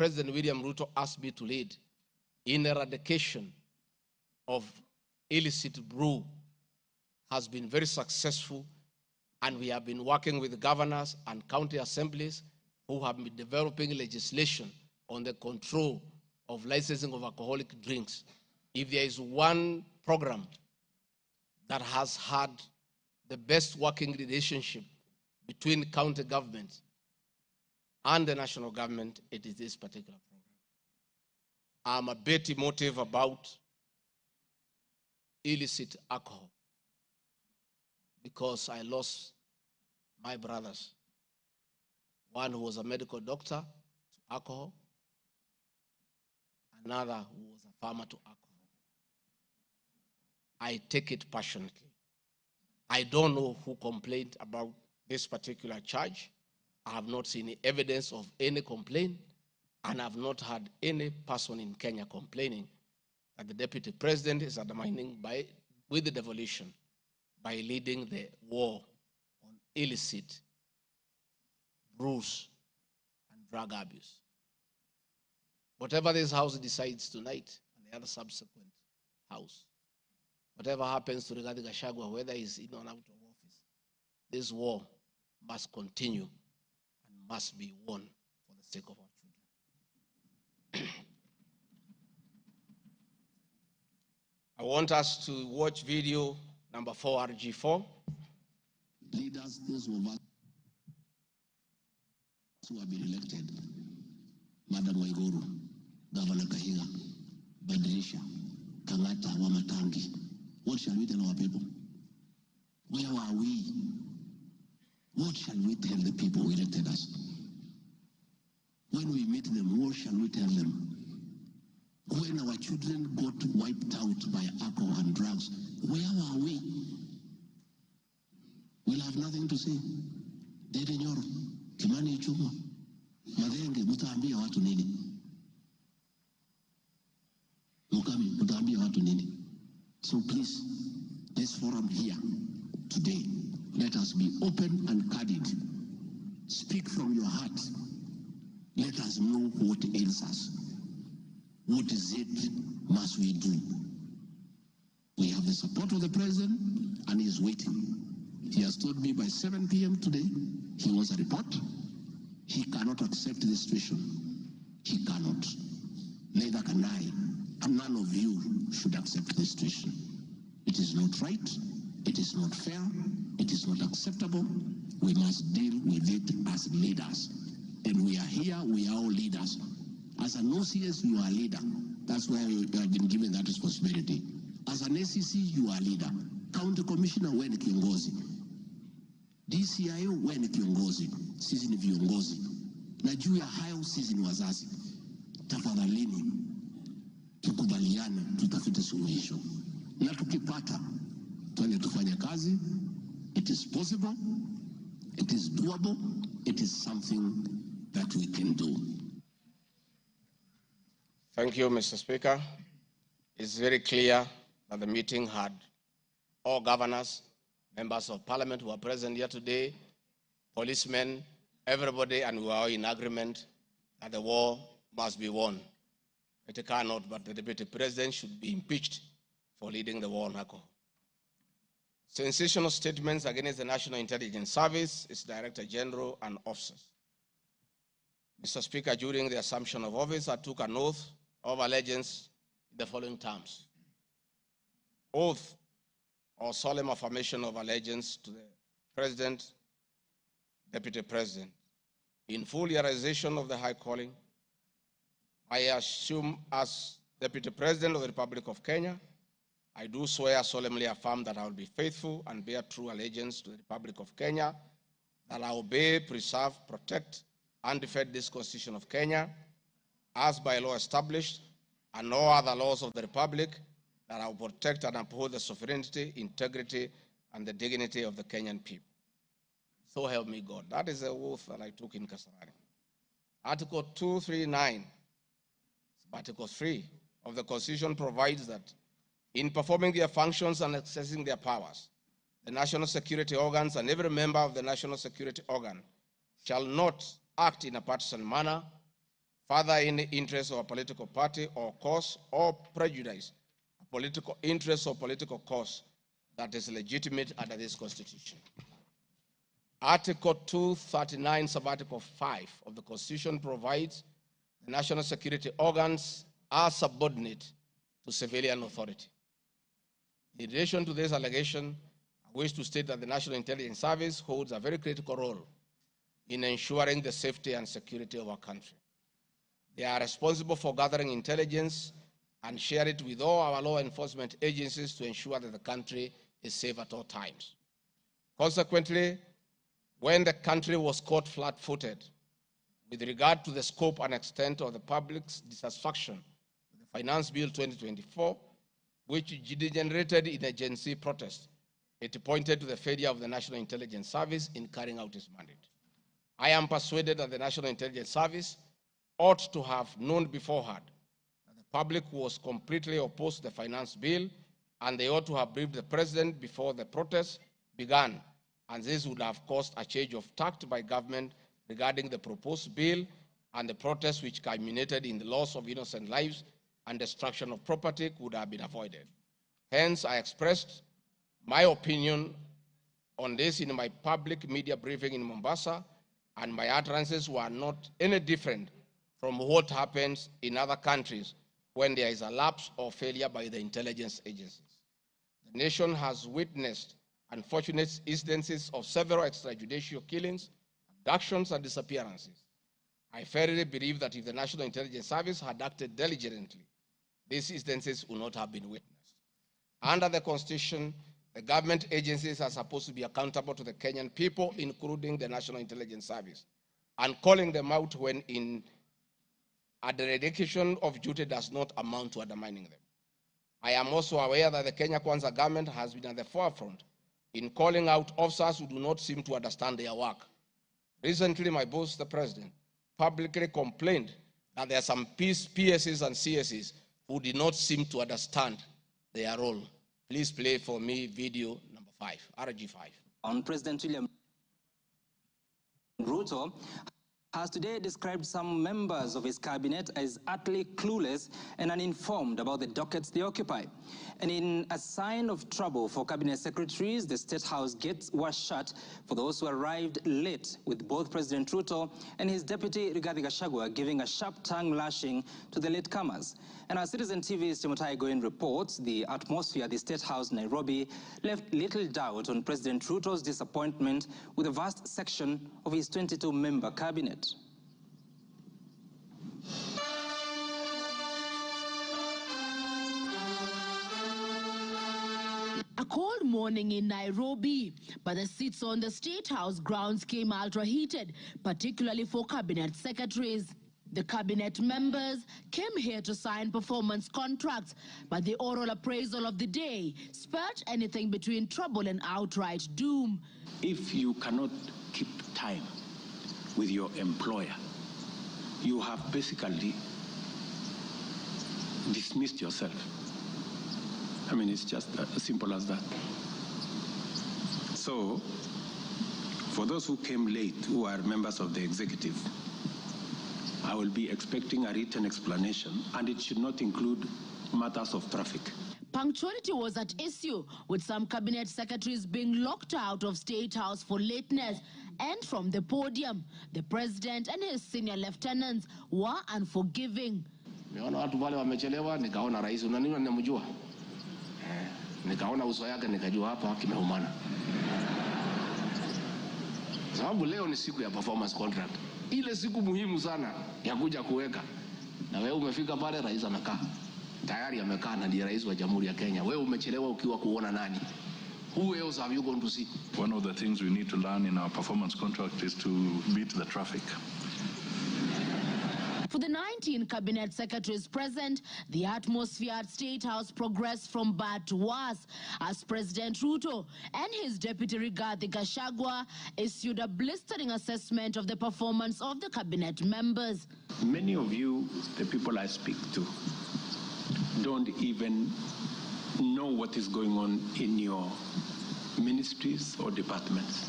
President William Ruto asked me to lead in eradication of illicit brew has been very successful, and we have been working with governors and county assemblies who have been developing legislation on the control of licensing of alcoholic drinks. If there is one program that has had the best working relationship between county governments and the national government, it is this particular program. I'm a bit emotive about illicit alcohol because I lost my brothers. One who was a medical doctor to alcohol, another who was a farmer to alcohol. I take it passionately. I don't know who complained about this particular charge. I have not seen any evidence of any complaint, and I have not heard any person in Kenya complaining that the deputy president is undermining with the devolution by leading the war on illicit brews and drug abuse. Whatever this house decides tonight and the other subsequent house, whatever happens to regarding Gachagua, whether he's in or out of office, this war must continue and must be won for the sake of our children. I want us to watch video number 4, RG4. Leaders, those of us who have been elected, Madam Waiguru, Governor Kahiga, Badirisha, Kangata, Wamatangi, what shall we tell our people? Where are we? What shall we tell the people who elected us? When we meet them, what shall we tell them? When our children got wiped out by alcohol and drugs, where are we? We'll have nothing to say. Dede Nyoro, Kimani Ichung'wa, Madenge, mutaambia watu nini? Mukami, mutaambia watu nini? So please, this forum here today, let us be open and candid. Speak from your heart. Let us know what ails us. What is it must we do? We have the support of the president, and he is waiting. He has told me by 7 p.m. today, he wants a report. He cannot accept the situation. He cannot. Neither can I. And none of you should accept the situation. It is not right. It is not fair. It is not acceptable. We must deal with it as leaders. And we are here, we are all leaders. As an OCS, you are a leader. That's why you have been given that responsibility. As an ACC, you are a leader. County Commissioner, wewe ni kiongozi. DCIO, wewe ni kiongozi. Sisi ni viongozi. Na juu ya hayo, sisi ni wazazi. Tafadhalini, tukubaliane, tutafute suluhisho. Na tukipata, tuende tufanye kazi. It is possible. It is doable. It is something that we can do. Thank you, Mr. Speaker. It's very clear that the meeting had all governors, members of parliament who are present here today, policemen, everybody, and we are in agreement that the war must be won. It cannot, but the deputy president should be impeached for leading the war on alcohol. Sensational statements against the National Intelligence Service, its Director General, and officers. Mr. Speaker, during the assumption of office, I took an oath of allegiance in the following terms. Oath or solemn affirmation of allegiance to the President, Deputy President. In full realization of the high calling, I assume as Deputy President of the Republic of Kenya, I do swear solemnly affirm that I will be faithful and bear true allegiance to the Republic of Kenya, that I will obey, preserve, protect, and defend this Constitution of Kenya, as by law established, and no other laws of the Republic, that I will protect and uphold the sovereignty, integrity, and the dignity of the Kenyan people. So help me God. That is the oath that I took in Kasarani. Article 239, Article 3 of the Constitution provides that in performing their functions and accessing their powers, the national security organs and every member of the national security organ shall not act in a partisan manner, further any interest of a political party or cause, or prejudice a political interest or political cause that is legitimate under this Constitution. Article 239, sub-article 5 of the Constitution provides the national security organs are subordinate to civilian authority. In relation to this allegation, I wish to state that the National Intelligence Service holds a very critical role in ensuring the safety and security of our country. They are responsible for gathering intelligence and share it with all our law enforcement agencies to ensure that the country is safe at all times. Consequently, when the country was caught flat-footed with regard to the scope and extent of the public's dissatisfaction with the Finance Bill 2024, which degenerated in a Gen Z protest, it pointed to the failure of the National Intelligence Service in carrying out its mandate. I am persuaded that the National Intelligence Service ought to have known beforehand that the public was completely opposed to the Finance Bill, and they ought to have briefed the President before the protest began, and this would have caused a change of tact by government regarding the proposed bill, and the protest which culminated in the loss of innocent lives and destruction of property would have been avoided. Hence, I expressed my opinion on this in my public media briefing in Mombasa, and my utterances were not any different from what happens in other countries when there is a lapse or failure by the intelligence agencies. The nation has witnessed unfortunate instances of several extrajudicial killings, abductions, and disappearances. I firmly believe that if the National Intelligence Service had acted diligently, these instances would not have been witnessed. Under the Constitution, the government agencies are supposed to be accountable to the Kenyan people, including the National Intelligence Service, and calling them out when a dereliction of duty does not amount to undermining them. I am also aware that the Kenya Kwanza government has been at the forefront in calling out officers who do not seem to understand their work. Recently, my boss, the president, publicly complained that there are some PSs and CSs who did not seem to understand their role. Please play for me video number 5, RG5. On President William Ruto has today described some members of his cabinet as utterly clueless and uninformed about the dockets they occupy. And in a sign of trouble for cabinet secretaries, the State House gates were shut for those who arrived late, with both President Ruto and his deputy Gachagua giving a sharp tongue lashing to the latecomers. And our Citizen TV's Timotai Goin reports the atmosphere at the State House, Nairobi, left little doubt on President Ruto's disappointment with a vast section of his 22-member cabinet. A cold morning in Nairobi, but the seats on the State House grounds came ultra-heated, particularly for cabinet secretaries. The cabinet members came here to sign performance contracts, but the oral appraisal of the day spurred anything between trouble and outright doom. If you cannot keep time with your employer, you have basically dismissed yourself. I mean, it's just as simple as that. So, for those who came late, who are members of the executive, I will be expecting a written explanation, and it should not include matters of traffic. Punctuality was at issue, with some cabinet secretaries being locked out of State House for lateness. And from the podium, the president and his senior lieutenants were unforgiving. Niona watu wale wamechelewa, nikaona rais unaniona ninamjua. Nikaona uso yake nikajua hapa kimeumana. Sababu leo ni siku ya performance contract. Ile siku muhimu sana ya kuja kuweka. Na wewe umefika pale, rais amekaa. Tayari amekaa na ndiye rais wa Jamhuri ya Kenya. Wewe umechelewa ukiwa kuona nani? Who else have you gone to see? One of the things we need to learn in our performance contract is to beat the traffic. For the 19 cabinet secretaries present, the atmosphere at State House progressed from bad to worse as President Ruto and his deputy Rigathi Gachagua issued a blistering assessment of the performance of the cabinet members. Many of you, the people I speak to, don't even know what is going on in your ministries or departments.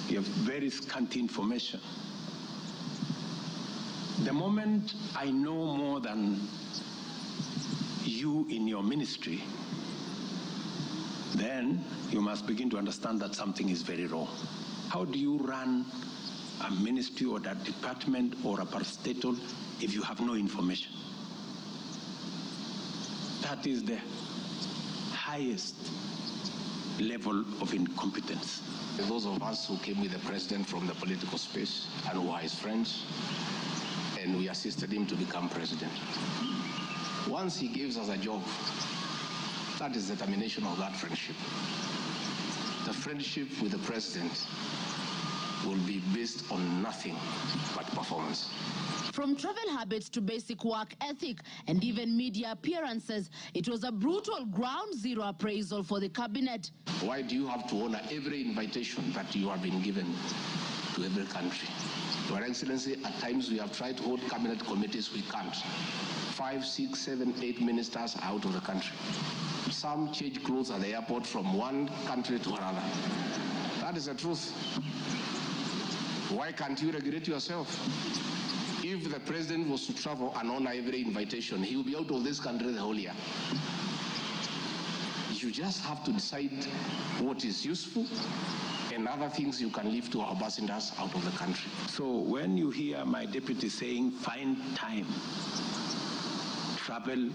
You have very scanty information. The moment I know more than you in your ministry, then you must begin to understand that something is very wrong. How do you run a ministry or a department or a parastatal if you have no information? That is the highest level of incompetence. Those of us who came with the president from the political space and who are his friends, and we assisted him to become president. Once he gives us a job, that is the termination of that friendship. The friendship with the president will be based on nothing but performance. From travel habits to basic work ethic and even media appearances, it was a brutal ground zero appraisal for the cabinet. Why do you have to honor every invitation that you have been given to every country? Your Excellency, at times we have tried to hold cabinet committees, we can't. 5, 6, 7, 8 ministers are out of the country. Some change clothes at the airport from one country to another. That is the truth. Why can't you regulate yourself? If the president was to travel and honor every invitation, he will be out of this country the whole year. You just have to decide what is useful and other things you can leave to our ambassadors out of the country. So when you hear my deputy saying, find time, travel,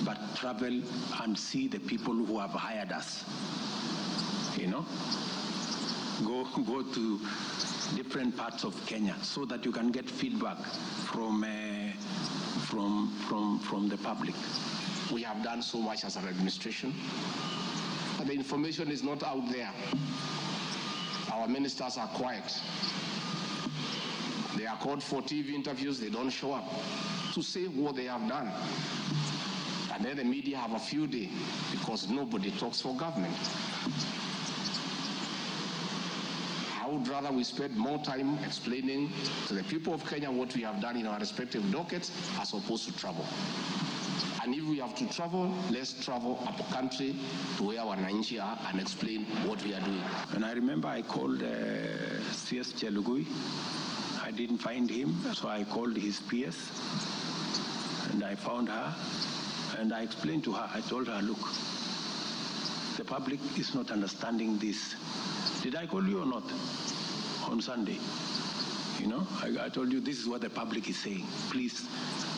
but travel and see the people who have hired us, you know, go to different parts of Kenya so that you can get feedback from the public. We have done so much as an administration, but the information is not out there. Our ministers are quiet. They are called for TV interviews, they don't show up to say what they have done. And then the media have a field day because nobody talks for government. I would rather we spend more time explaining to the people of Kenya what we have done in our respective dockets as opposed to travel. And if we have to travel, let's travel up country to where our Wananchi are and explain what we are doing. And I remember I called CS Chelugui. I didn't find him, so I called his PS. And I found her, and I explained to her, I told her, look, the public is not understanding this. Did I call you or not on Sunday? You know, I told you this is what the public is saying. Please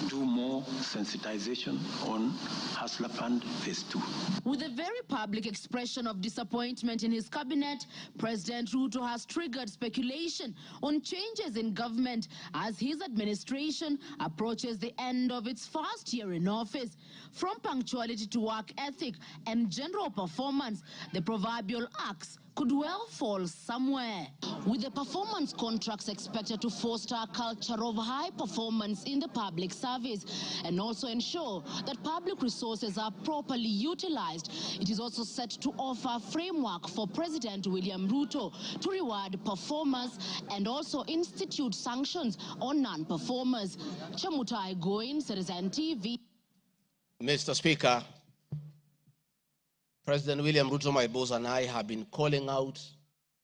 do more sensitization on Hustler Fund Phase 2. With a very public expression of disappointment in his cabinet, President Ruto has triggered speculation on changes in government as his administration approaches the end of its first year in office. From punctuality to work ethic and general performance, the proverbial axe could well fall somewhere. With the performance contracts expected to foster a culture of high performance in the public service and also ensure that public resources are properly utilized, it is also set to offer a framework for President William Ruto to reward performers and also institute sanctions on non-performers. Chamutai Goin, Citizen TV. Mr. Speaker, President William Ruto, my boss, and I have been calling out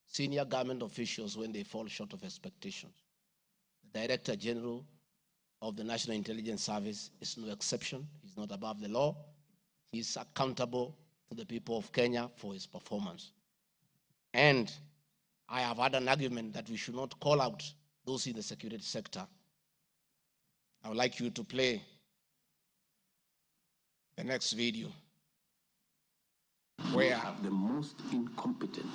senior government officials when they fall short of expectations. The Director General of the National Intelligence Service is no exception. He's not above the law. He's accountable to the people of Kenya for his performance. And I have had an argument that we should not call out those in the security sector. I would like you to play the next video. We have the most incompetent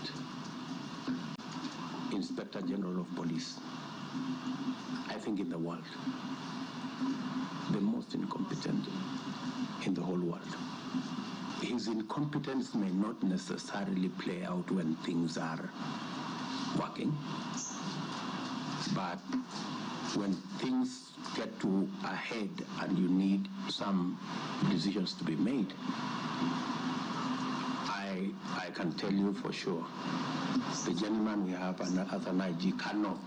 Inspector General of Police, I think, in the world. The most incompetent in the whole world. His incompetence may not necessarily play out when things are working, but when things get to a head and you need some decisions to be made, I can tell you for sure, the gentleman we have as an IG cannot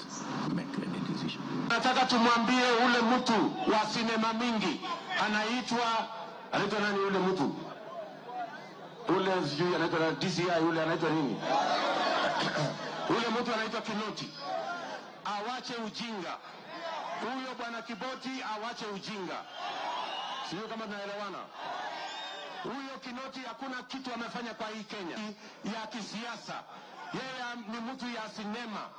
make any decision. Nataka tumwambie ule mtu wa sinema mingi anaitwa nani ule mtu? Ule sijui anaitwa DCI, ule anaitwa nini? Ule mtu anaitwa Kinoti. Awache ujinga. Huyo bwana Kiboti awache ujinga. Sio kama tunaelewana. Huyo Kinoti hakuna kitu amefanya kwa hii Kenya ya kisiasa. Yeye ni mtu ya sinema.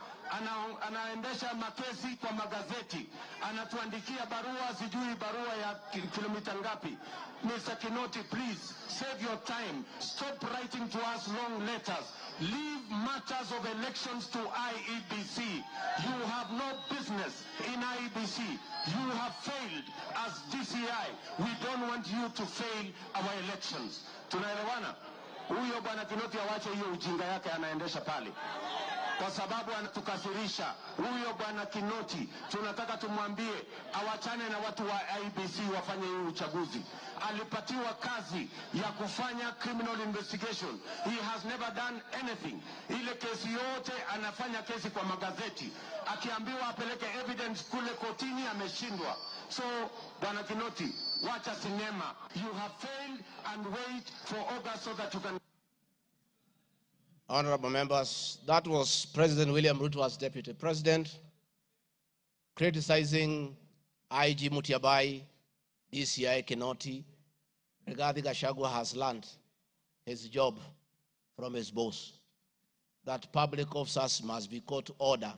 Anaendesha makesi kwa magazeti. Anatuandikia barua, sijui barua ya kilomita ngapi. Mr. Kinoti, please save your time. Stop writing to us long letters. Leave matters of elections to IEBC. You have no business in IEBC. You have failed as DCI. We don't want you to fail our elections. Tunaelewana? Huyo bwana Kinoti awache hiyo ujinga yake anaendesha pale, kwa sababu anatukasirisha. Huyo bwana Kinoti tunataka tumwambie awachane na watu wa IEBC wafanye hii uchaguzi. Alipatiwa kazi ya kufanya criminal investigation. He has never done anything. Ile kesi yote anafanya kesi kwa magazeti. Akiambiwa apeleke evidence kule kotini ameshindwa. So bwana Kinoti, wacha sinema. You have failed and wait for August so that you can. Honorable members, that was President William Ruto as Deputy President criticizing IG Mutiabai, DCI Kinoti. Regarding Gachagua has learned his job from his boss, that public officers must be called to order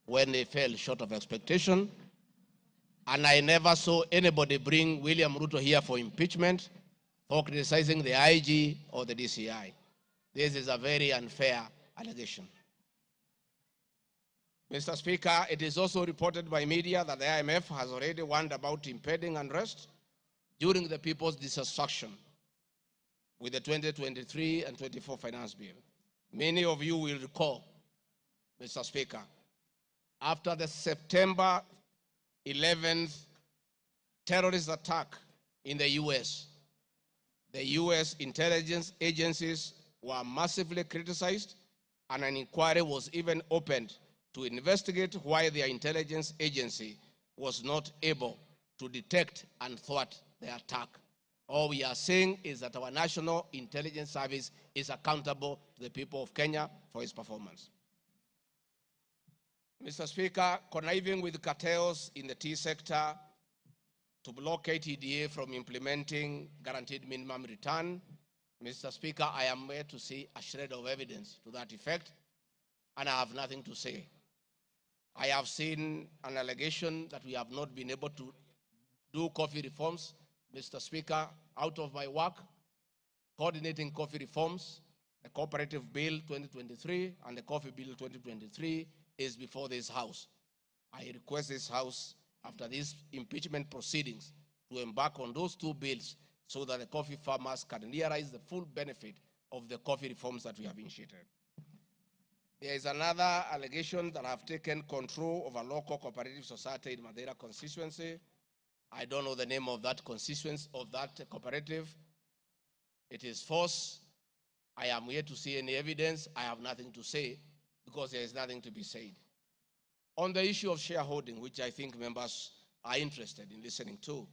when they fell short of expectation. And I never saw anybody bring William Ruto here for impeachment for criticizing the IG or the DCI. This is a very unfair allegation. Mr. Speaker, it is also reported by media that the IMF has already warned about impending unrest during the people's dissatisfaction with the 2023 and 24 finance bill. Many of you will recall, Mr. Speaker, after the September 11th terrorist attack in the US intelligence agencies were massively criticized, and an inquiry was even opened to investigate why their intelligence agency was not able to detect and thwart the attack. All we are saying is that our National Intelligence Service is accountable to the people of Kenya for its performance. Mr. Speaker, conniving with cartels in the tea sector to block KTDA from implementing guaranteed minimum return, Mr. Speaker, I am here to see a shred of evidence to that effect, and I have nothing to say. I have seen an allegation that we have not been able to do coffee reforms. Mr. Speaker, out of my work, coordinating coffee reforms, the Cooperative Bill 2023 and the Coffee Bill 2023 is before this House. I request this House, after these impeachment proceedings, to embark on those two bills so that the coffee farmers can realize the full benefit of the coffee reforms that we have initiated. There is another allegation that I have taken control of a local cooperative society in Madeira constituency. I don't know the name of that constituency, of that cooperative. It is false. I am here to see any evidence. I have nothing to say because there is nothing to be said. On the issue of shareholding, which I think members are interested in listening to,